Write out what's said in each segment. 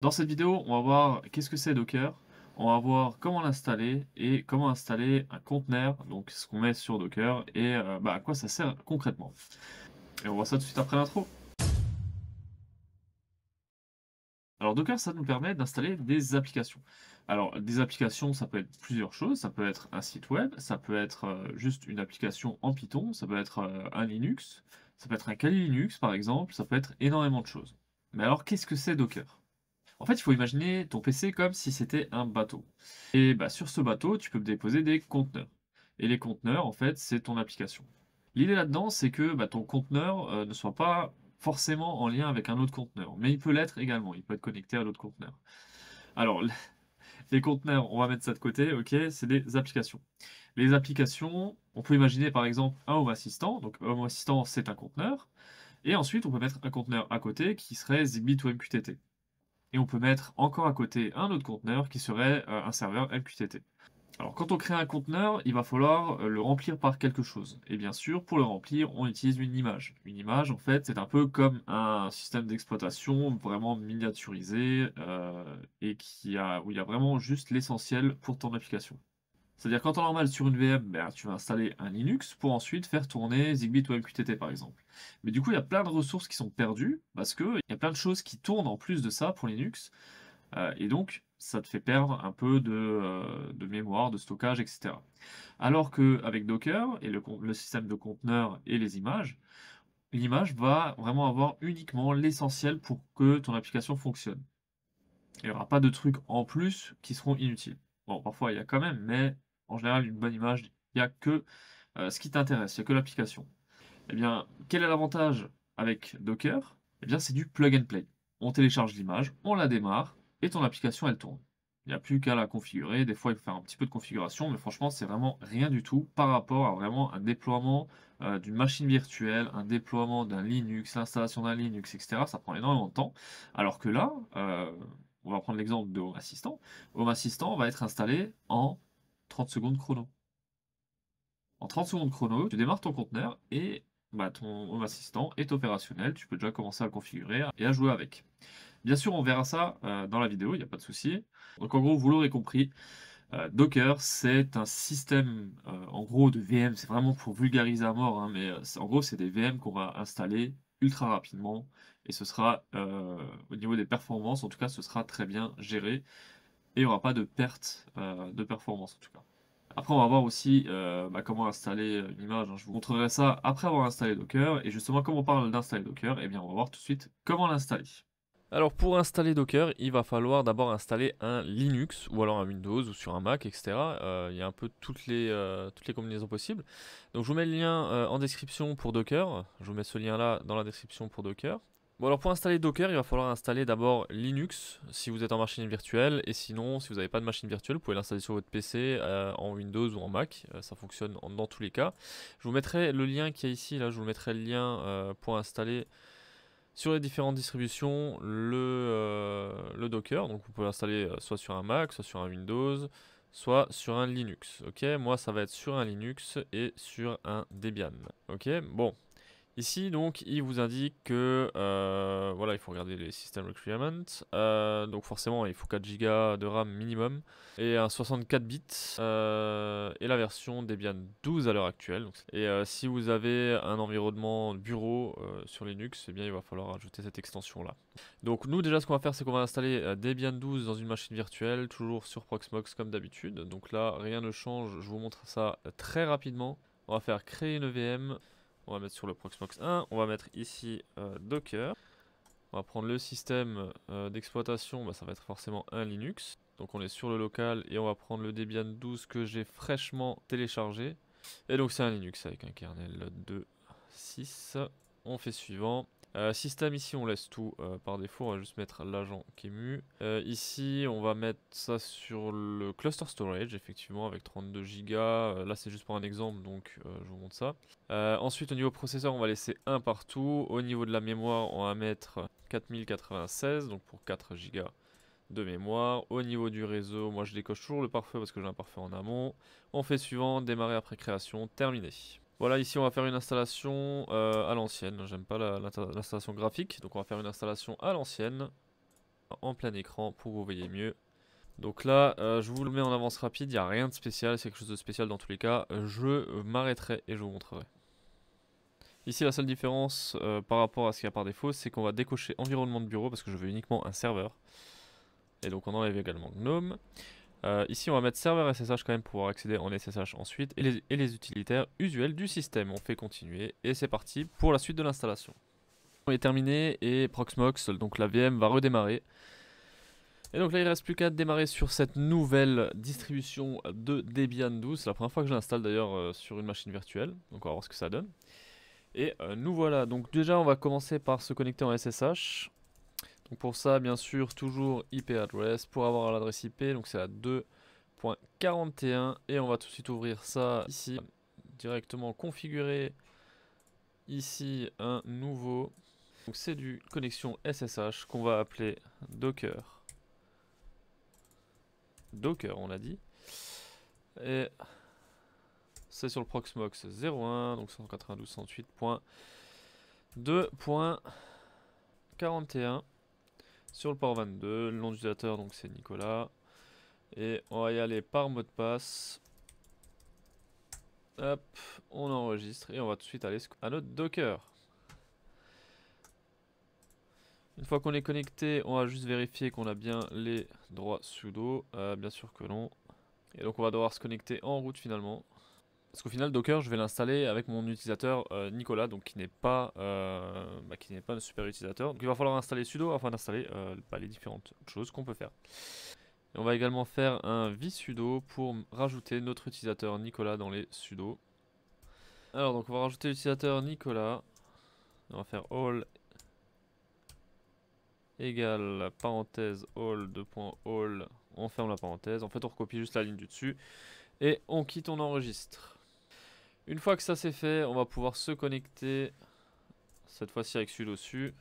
Dans cette vidéo, on va voir qu'est-ce que c'est Docker, on va voir comment l'installer et comment installer un conteneur, donc ce qu'on met sur Docker et à quoi ça sert concrètement. Et on voit ça tout de suite après l'intro. Alors Docker, ça nous permet d'installer des applications. Alors des applications, ça peut être plusieurs choses, ça peut être un site web, ça peut être juste une application en Python, ça peut être un Linux, ça peut être un Kali Linux par exemple, ça peut être énormément de choses. Mais alors qu'est-ce que c'est Docker? En fait, il faut imaginer ton PC comme si c'était un bateau. Et sur ce bateau, tu peux déposer des conteneurs. Et les conteneurs, en fait, c'est ton application. L'idée là-dedans, c'est que ton conteneur ne soit pas forcément en lien avec un autre conteneur, mais il peut l'être également, il peut être connecté à l'autre conteneur. Alors, les conteneurs, on va mettre ça de côté, ok, c'est des applications. Les applications, on peut imaginer par exemple un Home Assistant, donc Home Assistant c'est un conteneur, et ensuite on peut mettre un conteneur à côté qui serait Zigbee to MQTT. Et on peut mettre encore à côté un autre conteneur qui serait un serveur MQTT. Alors quand on crée un conteneur, il va falloir le remplir par quelque chose. Et bien sûr, pour le remplir, on utilise une image. Une image, en fait, c'est un peu comme un système d'exploitation vraiment miniaturisé et où il y a vraiment juste l'essentiel pour ton application. C'est-à-dire qu'en temps normal, sur une VM, tu vas installer un Linux pour ensuite faire tourner Zigbee ou MQTT par exemple. Mais du coup, il y a plein de ressources qui sont perdues parce qu'il y a plein de choses qui tournent en plus de ça pour Linux. Et donc, ça te fait perdre un peu de mémoire, de stockage, etc. Alors qu'avec Docker et le système de conteneurs et les images, l'image va vraiment avoir uniquement l'essentiel pour que ton application fonctionne. Il n'y aura pas de trucs en plus qui seront inutiles. Bon, parfois il y a quand même, mais en général, une bonne image, il n'y a que ce qui t'intéresse, il n'y a que l'application. Eh bien, quel est l'avantage avec Docker? Eh bien, c'est du plug and play. On télécharge l'image, on la démarre, et ton application, elle tourne. Il n'y a plus qu'à la configurer. Des fois, il faut faire un petit peu de configuration, mais franchement, c'est vraiment rien du tout par rapport à vraiment un déploiement d'une machine virtuelle, un déploiement d'un Linux, l'installation d'un Linux, etc. Ça prend énormément de temps. Alors que là, on va prendre l'exemple de Home Assistant. Home Assistant va être installé en 30 secondes chrono. En 30 secondes chrono, tu démarres ton conteneur et ton Home Assistant est opérationnel. Tu peux déjà commencer à le configurer et à jouer avec. Bien sûr, on verra ça dans la vidéo, il n'y a pas de souci. Donc en gros, vous l'aurez compris, Docker, c'est un système en gros de VM. C'est vraiment pour vulgariser à mort, hein, mais en gros, c'est des VM qu'on va installer ultra rapidement et ce sera au niveau des performances, en tout cas, ce sera très bien géré et il n'y aura pas de perte de performance en tout cas. Après, on va voir aussi comment installer une image, hein. Je vous montrerai ça après avoir installé Docker. Et justement, comme on parle d'installer Docker, eh bien, on va voir tout de suite comment l'installer. Alors pour installer Docker, il va falloir d'abord installer un Linux ou alors un Windows ou sur un Mac, etc. Il y a un peu toutes les combinaisons possibles. Donc je vous mets le lien en description pour Docker. Je vous mets ce lien là dans la description pour Docker. Bon alors pour installer Docker, il va falloir installer d'abord Linux si vous êtes en machine virtuelle et sinon si vous n'avez pas de machine virtuelle, vous pouvez l'installer sur votre PC en Windows ou en Mac. Ça fonctionne dans tous les cas. Je vous mettrai le lien qui est ici, là je vous mettrai le lien pour installer sur les différentes distributions le Docker. Donc vous pouvez l'installer soit sur un Mac, soit sur un Windows, soit sur un Linux. Ok, moi ça va être sur un Linux et sur un Debian. Ok, bon. Ici, donc, il vous indique que voilà, il faut regarder les system requirements. Donc, forcément, il faut 4 Go de RAM minimum et un 64 bits et la version Debian 12 à l'heure actuelle. Donc, et si vous avez un environnement bureau sur Linux, eh bien, il va falloir ajouter cette extension-là. Donc, nous, déjà, ce qu'on va faire, c'est qu'on va installer Debian 12 dans une machine virtuelle, toujours sur Proxmox comme d'habitude. Donc là, rien ne change. Je vous montre ça très rapidement. On va faire créer une VM. On va mettre sur le Proxmox 1, on va mettre ici Docker. On va prendre le système d'exploitation, ça va être forcément un Linux. Donc on est sur le local et on va prendre le Debian 12 que j'ai fraîchement téléchargé. Et donc c'est un Linux avec un kernel 2.6. On fait suivant. Système ici on laisse tout par défaut, on va juste mettre l'agent QEMU. Ici on va mettre ça sur le cluster storage effectivement avec 32 Go. Là c'est juste pour un exemple donc je vous montre ça. Ensuite au niveau processeur on va laisser un partout. Au niveau de la mémoire on va mettre 4096 donc pour 4 Go de mémoire. Au niveau du réseau moi je décoche toujours le pare-feu parce que j'ai un pare-feu en amont. On fait suivant, démarrer après création, terminé. Voilà, ici on va faire une installation à l'ancienne. J'aime pas l'installation graphique, donc on va faire une installation à l'ancienne. en plein écran pour que vous voyez mieux. Donc là, je vous le mets en avance rapide, il n'y a rien de spécial, c'est quelque chose de spécial dans tous les cas. Je m'arrêterai et je vous montrerai. Ici, la seule différence par rapport à ce qu'il y a par défaut, c'est qu'on va décocher environnement de bureau parce que je veux uniquement un serveur. Et donc on enlève également GNOME. Ici, on va mettre serveur SSH quand même pour pouvoir accéder en SSH ensuite. Et les utilitaires usuels du système. On fait continuer et c'est parti pour la suite de l'installation. On est terminé et Proxmox, donc la VM, va redémarrer. Et donc là, il ne reste plus qu'à démarrer sur cette nouvelle distribution de Debian 12. C'est la première fois que je l'installe d'ailleurs sur une machine virtuelle. Donc on va voir ce que ça donne. Et nous voilà. Donc déjà, on va commencer par se connecter en SSH. Donc pour ça, bien sûr, toujours IP address pour avoir l'adresse IP. Donc c'est la 2.41. Et on va tout de suite ouvrir ça ici. Directement configurer ici un nouveau. Donc c'est du connexion SSH qu'on va appeler Docker. Docker, on l'a dit. Et c'est sur le Proxmox 01, donc 192.168.2.41 sur le port 22. Le nom d'utilisateur, donc c'est Nicolas. Et on va y aller par mot de passe. Hop, on enregistre et on va tout de suite aller à notre Docker. Une fois qu'on est connecté, on va juste vérifier qu'on a bien les droits sudo. Bien sûr que non. Et donc on va devoir se connecter en route finalement. Parce qu'au final, Docker, je vais l'installer avec mon utilisateur Nicolas, donc qui n'est pas un super utilisateur. Donc il va falloir installer sudo afin d'installer les différentes choses qu'on peut faire. Et on va également faire un vsudo pour rajouter notre utilisateur Nicolas dans les sudo. Alors donc on va rajouter l'utilisateur Nicolas. On va faire all égale parenthèse all 2.all. On ferme la parenthèse. En fait, on recopie juste la ligne du dessus et on quitte, on enregistre. Une fois que ça c'est fait, on va pouvoir se connecter, cette fois-ci avec sudo su.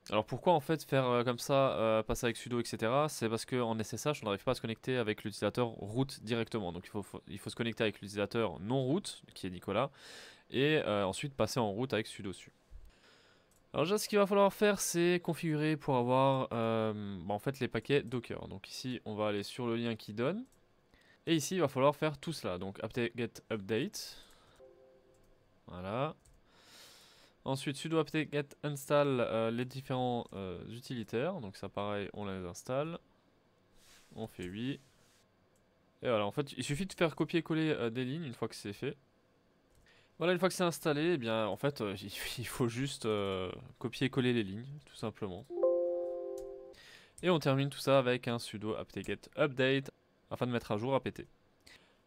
Alors pourquoi en fait faire comme ça, passer avec sudo, etc. C'est parce qu'en SSH, on n'arrive pas à se connecter avec l'utilisateur root directement. Donc il faut se connecter avec l'utilisateur non root, qui est Nicolas, et ensuite passer en root avec sudo su. Alors déjà, ce qu'il va falloir faire, c'est configurer pour avoir en fait les paquets Docker. Donc ici, on va aller sur le lien qui donne. Et ici, il va falloir faire tout cela. Donc apt-get update. Voilà. Ensuite, sudo apt-get install les différents utilitaires. Donc ça, pareil, on les installe. On fait oui. Et voilà, en fait, il suffit de faire copier-coller des lignes une fois que c'est fait. Voilà, une fois que c'est installé, eh bien, en fait, il faut juste copier-coller les lignes, tout simplement. Et on termine tout ça avec un sudo apt-get update afin de mettre à jour apt.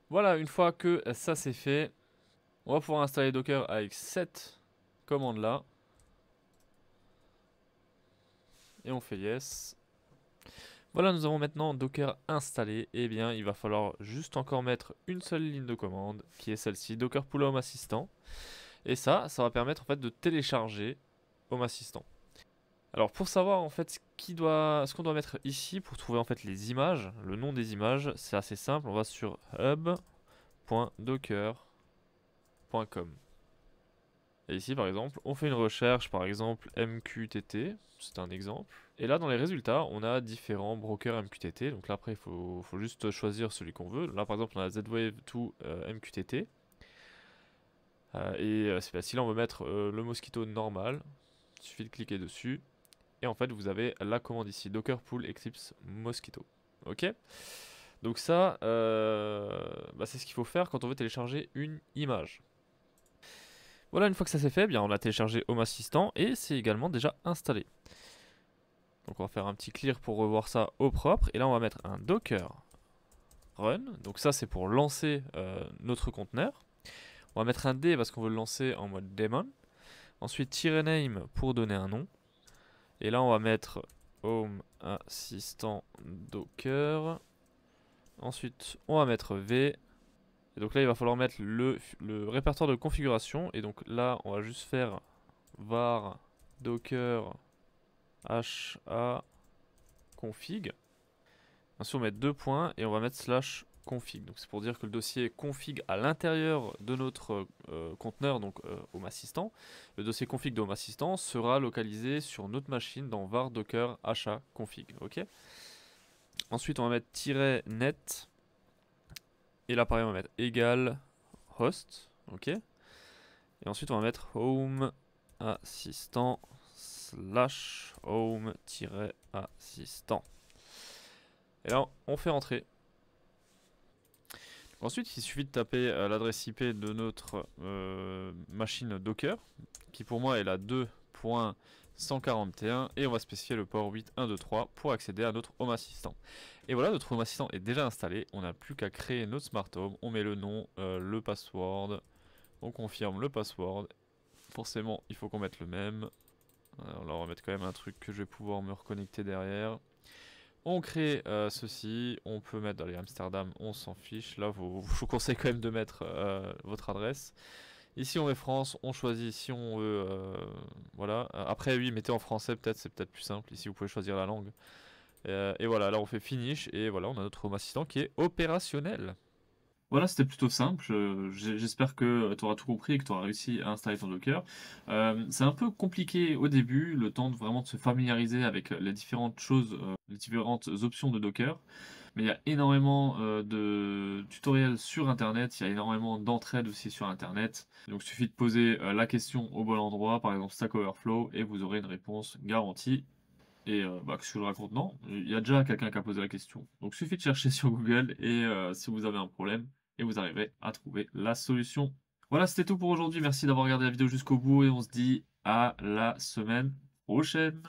Voilà, une fois que ça c'est fait, on va pouvoir installer Docker avec cette commande là. Et on fait yes. Voilà, nous avons maintenant Docker installé. Et bien, il va falloir juste encore mettre une seule ligne de commande, qui est celle-ci, Docker pull Home Assistant. Et ça va permettre en fait de télécharger Home Assistant. Alors pour savoir en fait ce qu'on doit mettre ici pour trouver en fait les images, le nom des images, c'est assez simple. On va sur hub.docker.com. Et ici par exemple, on fait une recherche par exemple MQTT, c'est un exemple. Et là dans les résultats, on a différents brokers MQTT. Donc là après il faut juste choisir celui qu'on veut. Là par exemple on a Z-Wave2 MQTT. C'est facile, on veut mettre le Mosquito normal. Il suffit de cliquer dessus. Et en fait vous avez la commande ici, Docker pull Eclipse Mosquito. Ok. Donc ça, c'est ce qu'il faut faire quand on veut télécharger une image. Voilà, une fois que ça c'est fait, bien on a téléchargé Home Assistant et c'est également déjà installé. Donc on va faire un petit clear pour revoir ça au propre. Et là on va mettre un Docker Run. Donc ça c'est pour lancer notre conteneur. On va mettre un D parce qu'on veut le lancer en mode daemon. Ensuite -name pour donner un nom. Et là on va mettre Home Assistant Docker. Ensuite on va mettre V. Et donc là il va falloir mettre le répertoire de configuration. Et donc là on va juste faire var docker ha config. Ensuite on va mettre 2 points et on va mettre config. Donc c'est pour dire que le dossier config à l'intérieur de notre conteneur, donc Home Assistant, le dossier config de Home Assistant sera localisé sur notre machine dans var docker achat config. Ok. Ensuite, on va mettre -net et là pareil, on va mettre égal host. Ok. Et ensuite, on va mettre home assistant / home-assistant. Et là, on fait entrer. Ensuite, il suffit de taper l'adresse IP de notre machine Docker, qui pour moi est la 2.141, et on va spécifier le port 8.1.2.3 pour accéder à notre Home Assistant. Et voilà, notre Home Assistant est déjà installé. On n'a plus qu'à créer notre Smart Home. On met le nom, le password, on confirme le password. Forcément, il faut qu'on mette le même. Alors là, on va mettre quand même un truc que je vais pouvoir me reconnecter derrière. On crée ceci, on peut mettre dans les Amsterdam, on s'en fiche. Là, je vous conseille quand même de mettre votre adresse. Ici, on met France, on choisit si on veut. Voilà. Après, oui, mettez en français, peut-être, c'est peut-être plus simple. Ici, vous pouvez choisir la langue. Et voilà, là, on fait Finish. Et voilà, on a notre Home Assistant qui est opérationnel. Voilà, c'était plutôt simple. J'espère que tu auras tout compris et que tu auras réussi à installer ton Docker. C'est un peu compliqué au début, le temps de vraiment de se familiariser avec les différentes choses, les différentes options de Docker. Mais il y a énormément de tutoriels sur Internet, il y a énormément d'entraide aussi sur Internet. Donc il suffit de poser la question au bon endroit, par exemple Stack Overflow, et vous aurez une réponse garantie. Et qu'est-ce que je raconte? Non, il y a déjà quelqu'un qui a posé la question. Donc, il suffit de chercher sur Google et si vous avez un problème, et vous arriverez à trouver la solution. Voilà, c'était tout pour aujourd'hui. Merci d'avoir regardé la vidéo jusqu'au bout et on se dit à la semaine prochaine.